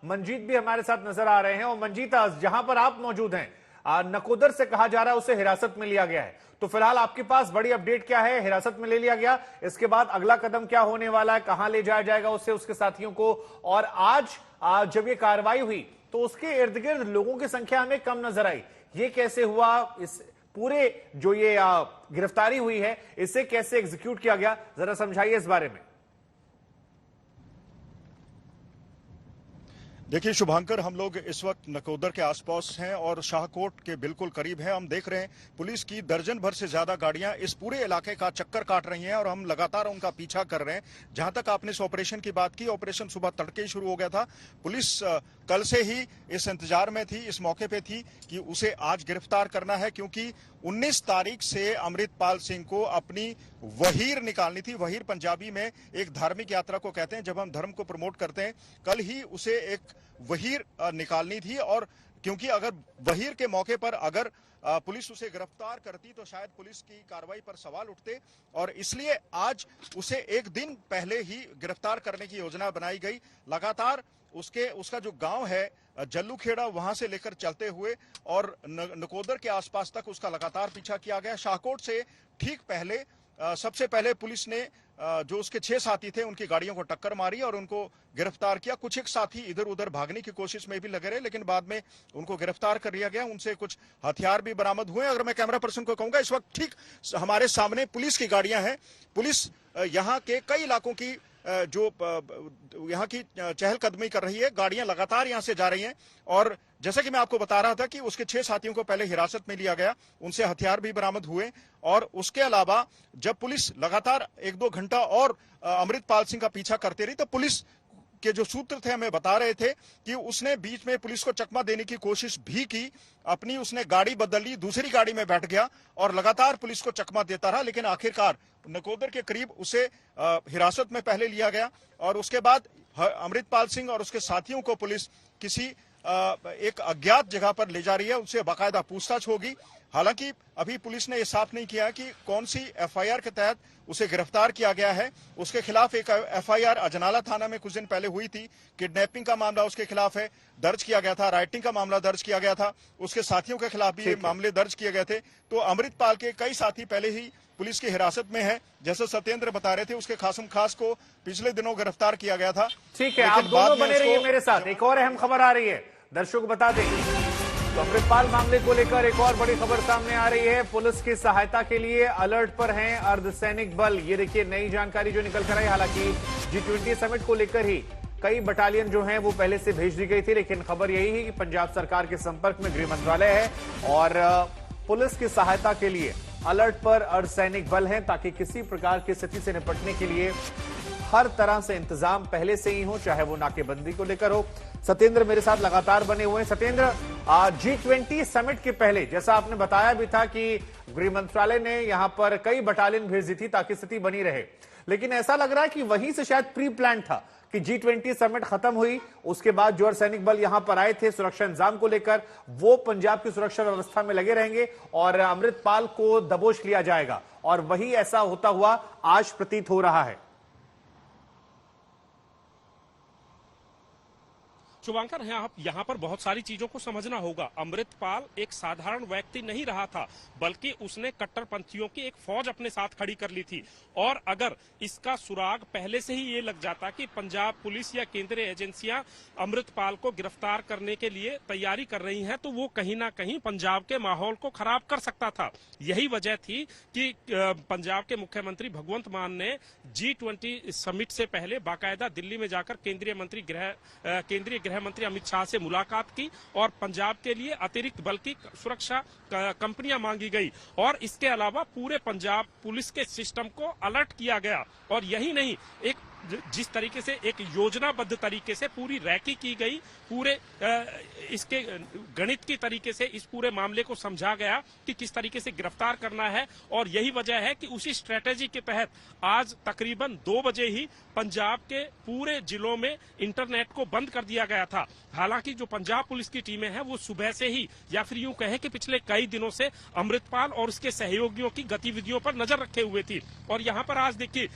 मंजीत भी हमारे साथ नजर आ रहे हैं। और मंजीत, जहां पर आप मौजूद हैं, नकोदर से कहा जा रहा है उसे हिरासत में लिया गया है, तो फिलहाल आपके पास बड़ी अपडेट क्या है? हिरासत में ले लिया गया, इसके बाद अगला कदम क्या होने वाला है? कहां ले जाया जाएगा उसे, उसके साथियों को? और आज जब ये कार्रवाई हुई तो उसके इर्द गिर्द लोगों की संख्या हमें कम नजर आई। ये कैसे हुआ? इस पूरे जो ये गिरफ्तारी हुई है, इसे कैसे एग्जीक्यूट किया गया, जरा समझाइए इस बारे में। देखिए शुभांकर, हम लोग इस वक्त नकोदर के आसपास हैं और शाहकोट के बिल्कुल करीब हैं। हम देख रहे हैं पुलिस की दर्जन भर से ज्यादा गाड़ियां इस पूरे इलाके का चक्कर काट रही हैं और हम लगातार उनका पीछा कर रहे हैं। जहां तक आपने इस ऑपरेशन की बात की, ऑपरेशन सुबह तड़के ही शुरू हो गया था। पुलिस कल से ही इस इंतजार में थी, इस मौके पे थी कि उसे आज गिरफ्तार करना है, क्योंकि 19 तारीख से अमृतपाल सिंह को अपनी वहीर निकालनी थी। वहीर पंजाबी में एक धार्मिक यात्रा को कहते हैं, जब हम धर्म को प्रमोट करते हैं। कल ही उसे एक वहीर निकालनी थी, और क्योंकि अगर वहीर के मौके पर अगर पुलिस उसे गिरफ्तार करती तो शायद पुलिस की कार्रवाई पर सवाल उठते, और इसलिए आज उसे एक दिन पहले ही गिरफ्तार करने की योजना बनाई गई। लगातार उसका जो गांव है जल्लूखेड़ा, वहां से लेकर चलते हुए और नकोदर के आसपास तक उसका लगातार पीछा किया गया। शाहकोट से ठीक पहले सबसे पहले पुलिस ने जो उसके 6 साथी थे उनकी गाड़ियों को टक्कर मारी और उनको गिरफ्तार किया। कुछ एक साथी इधर उधर भागने की कोशिश में भी लगे रहे, लेकिन बाद में उनको गिरफ्तार कर लिया गया। उनसे कुछ हथियार भी बरामद हुए। अगर मैं कैमरा पर्सन को कहूंगा, इस वक्त ठीक हमारे सामने पुलिस की गाड़ियां हैं। पुलिस यहाँ के कई इलाकों की जो यहाँ की चहलकदमी कर रही है, गाड़ियां लगातार यहां से जा रही हैं। और जैसा कि मैं आपको बता रहा था कि उसके 6 साथियों को पहले हिरासत में लिया गया, उनसे हथियार भी बरामद हुए। और उसके अलावा जब पुलिस लगातार 1-2 घंटा और अमृतपाल सिंह का पीछा करती रही, तो पुलिस के जो सूत्र थे हमें बता रहे थे कि उसने बीच में पुलिस को चकमा देने की कोशिश भी की। अपनी उसने गाड़ी बदल ली, दूसरी गाड़ी में बैठ गया और लगातार पुलिस को चकमा देता रहा, लेकिन आखिरकार नकोदर के करीब उसे हिरासत में पहले लिया गया। और उसके बाद अमृतपाल सिंह और उसके साथियों को पुलिस किसी एक अज्ञात जगह पर ले जा रही है, उससे बाकायदा पूछताछ होगी। हालांकि अभी पुलिस ने यह साफ नहीं किया कि कौन सी एफआईआर के तहत उसे गिरफ्तार किया गया है। उसके खिलाफ एक एफआईआर अजनाला थाना में कुछ दिन पहले हुई थी। किडनैपिंग का मामला उसके खिलाफ है, दर्ज किया गया था। राइटिंग का मामला दर्ज किया गया था। उसके साथियों के खिलाफ भी मामले दर्ज किए गए थे। तो अमृतपाल के कई साथी पहले ही पुलिस की हिरासत में है। जैसे सत्येंद्र बता रहे थे, उसके खासम खास को पिछले दिनों गिरफ्तार किया गया था। ठीक है, आप दोनों बने रहिए मेरे साथ। एक और अहम खबर आ रही है, दर्शकों को बता दें। तो अमृतपाल मामले को लेकर एक और बड़ी खबर सामने आ रही है। पुलिस की सहायता के लिए अलर्ट पर हैं अर्धसैनिक बल। ये देखिए नई जानकारी जो निकल कर आई। हालांकि G20 समिट को लेकर ही कई बटालियन जो हैं वो पहले से भेज दी गई थी, लेकिन खबर यही है कि पंजाब सरकार के संपर्क में गृह मंत्रालय है और पुलिस की सहायता के लिए अलर्ट पर अर्धसैनिक बल हैं, ताकि किसी प्रकार की स्थिति से निपटने के लिए हर तरह से इंतजाम पहले से ही हो, चाहे वो नाकेबंदी को लेकर हो। सत्येंद्र मेरे साथ लगातार बने हुए हैं। सत्येंद्र, G20 समिट के पहले जैसा आपने बताया भी था कि गृह मंत्रालय ने यहां पर कई बटालियन भेज दी थी ताकि स्थिति बनी रहे, लेकिन ऐसा लग रहा है कि वहीं से शायद प्री प्लान था कि G20 समिट खत्म हुई, उसके बाद जो अर्धसैनिक बल यहां पर आए थे सुरक्षा इंतजाम को लेकर, वो पंजाब की सुरक्षा व्यवस्था में लगे रहेंगे और अमृतपाल को दबोच लिया जाएगा, और वही ऐसा होता हुआ आज प्रतीत हो रहा है। शुभांकर, यहाँ पर बहुत सारी चीजों को समझना होगा। अमृतपाल एक साधारण व्यक्ति नहीं रहा था, बल्कि उसने कट्टरपंथियों की एक फौज अपने साथ खड़ी कर ली थी। और अगर इसका सुराग पहले से ही ये लग जाता कि पंजाब पुलिस या केंद्रीय एजेंसियां अमृतपाल को गिरफ्तार करने के लिए तैयारी कर रही हैं, तो वो कहीं ना कहीं पंजाब के माहौल को खराब कर सकता था। यही वजह थी कि पंजाब के मुख्यमंत्री भगवंत मान ने G20 समिट से पहले बाकायदा दिल्ली में जाकर केंद्रीय गृह मंत्री अमित शाह से मुलाकात की और पंजाब के लिए अतिरिक्त बल की सुरक्षा कंपनियां मांगी गई। और इसके अलावा पूरे पंजाब पुलिस के सिस्टम को अलर्ट किया गया। और यही नहीं, एक जिस तरीके से एक योजनाबद्ध तरीके से पूरी रैकी की गई, पूरे इसके गणित की तरीके से इस पूरे मामले को समझा गया कि किस तरीके से गिरफ्तार करना है। और यही वजह है कि उसी स्ट्रेटेजी के तहत आज तकरीबन 2 बजे ही पंजाब के पूरे जिलों में इंटरनेट को बंद कर दिया गया था। हालांकि जो पंजाब पुलिस की टीमें हैं वो सुबह से ही, या फिर यूं कहें कि पिछले कई दिनों से अमृतपाल और उसके सहयोगियों की गतिविधियों पर नजर रखे हुए थी। और यहां पर आज देखिए,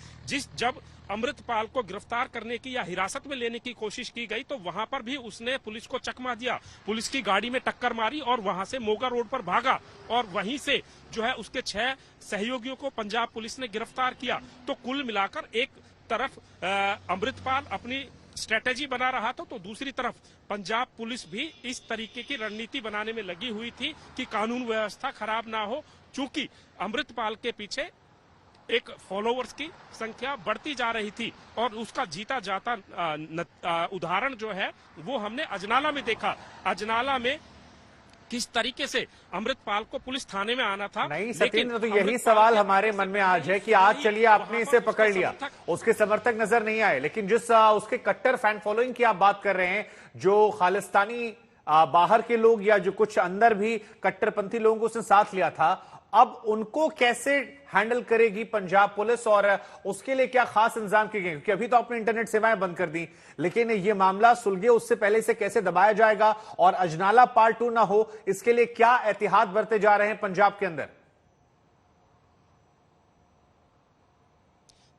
जब अमृतपाल को गिरफ्तार करने की या हिरासत में लेने की कोशिश की गई तो वहां पर भी उसने पुलिस को चकमा दिया, पुलिस की गाड़ी में टक्कर मारी और वहां से मोगा रोड पर भागा और वहीं से जो है उसके 6 सहयोगियों को पंजाब पुलिस ने गिरफ्तार किया। तो कुल मिलाकर एक तरफ अमृतपाल अपनी स्ट्रेटेजी बना रहा था तो दूसरी तरफ पंजाब पुलिस भी इस तरीके की रणनीति बनाने में लगी हुई थी कि कानून व्यवस्था खराब ना हो, चूंकि अमृतपाल के पीछे एक फॉलोअर्स की संख्या बढ़ती जा रही थी और उसका जीता जाता उदाहरण जो है वो हमने अजनाला में देखा। अजनाला में किस तरीके से अमृतपाल को पुलिस थाने में आना था। नहीं सत्येंद्र, तो यही सवाल हमारे मन में आज है कि आज चलिए आपने इसे पकड़ लिया, उसके समर्थक नजर नहीं आए, लेकिन जिस उसके कट्टर फैन फॉलोइंग की आप बात कर रहे हैं, जो खालिस्तानी बाहर के लोग या जो कुछ अंदर भी कट्टरपंथी लोगों को उसने साथ लिया था, अब उनको कैसे हैंडल करेगी पंजाब पुलिस और उसके लिए क्या खास इंतजाम किए गए? क्योंकि अभी तो आपने इंटरनेट सेवाएं बंद कर दी, लेकिन ये मामला सुलझे उससे पहले इसे कैसे दबाया जाएगा और अजनाला पार्ट 2 ना हो, इसके लिए क्या एहतियात बरते जा रहे हैं पंजाब के अंदर?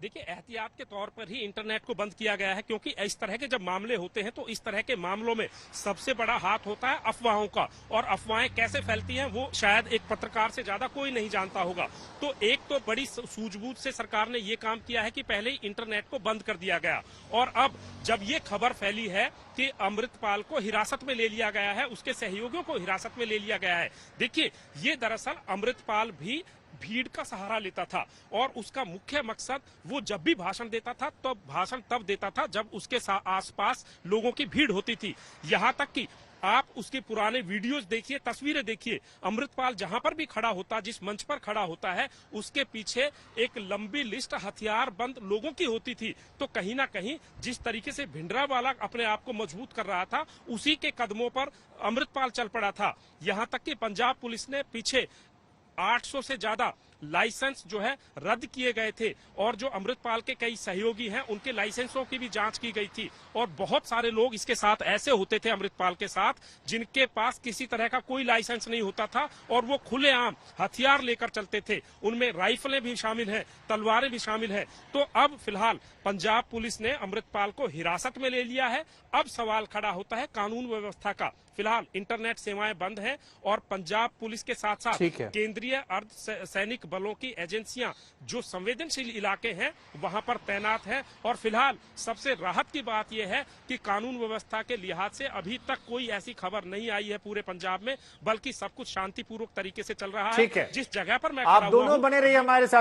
देखिए, एहतियात के तौर पर ही इंटरनेट को बंद किया गया है, क्योंकि इस तरह के जब मामले होते हैं तो इस तरह के मामलों में सबसे बड़ा हाथ होता है अफवाहों का, और अफवाहें कैसे फैलती हैं वो शायद एक पत्रकार से ज्यादा कोई नहीं जानता होगा। तो एक तो बड़ी सूझबूझ से सरकार ने ये काम किया है कि पहले ही इंटरनेट को बंद कर दिया गया, और अब जब ये खबर फैली है कि अमृतपाल को हिरासत में ले लिया गया है, उसके सहयोगियों को हिरासत में ले लिया गया है। देखिए, ये दरअसल अमृतपाल भी भीड़ का सहारा लेता था और उसका मुख्य मकसद वो जब भी भाषण देता था तो भाषण तब देता था जब उसके आसपास लोगों की भीड़ होती थी। यहाँ तक कि आप उसके पुराने वीडियोस देखिए, तस्वीरें देखिए, अमृतपाल जहां पर भी खड़ा होता, जिस मंच पर खड़ा होता है, उसके पीछे एक लंबी लिस्ट हथियार बंद लोगों की होती थी। तो कहीं ना कहीं जिस तरीके से भिंडरावाला अपने आप को मजबूत कर रहा था, उसी के कदमों पर अमृतपाल चल पड़ा था। यहां तक कि पंजाब पुलिस ने पीछे 800 से ज्यादा लाइसेंस जो है रद्द किए गए थे, और जो अमृतपाल के कई सहयोगी हैं उनके लाइसेंसों की भी जांच की गई थी। और बहुत सारे लोग इसके साथ ऐसे होते थे अमृतपाल के साथ जिनके पास किसी तरह का कोई लाइसेंस नहीं होता था और वो खुलेआम हथियार लेकर चलते थे। उनमें राइफलें भी शामिल हैं, तलवारें भी शामिल हैं। तो अब फिलहाल पंजाब पुलिस ने अमृतपाल को हिरासत में ले लिया है। अब सवाल खड़ा होता है कानून व्यवस्था का। फिलहाल इंटरनेट सेवाएं बंद हैं और पंजाब पुलिस के साथ साथ केंद्रीय अर्ध सैनिक बलों की एजेंसियां जो संवेदनशील इलाके हैं वहां पर तैनात हैं। और फिलहाल सबसे राहत की बात यह है कि कानून व्यवस्था के लिहाज से अभी तक कोई ऐसी खबर नहीं आई है पूरे पंजाब में, बल्कि सब कुछ शांतिपूर्वक तरीके से चल रहा है। जिस जगह पर मैं आप दोनों बने रहिए हमारे साथ।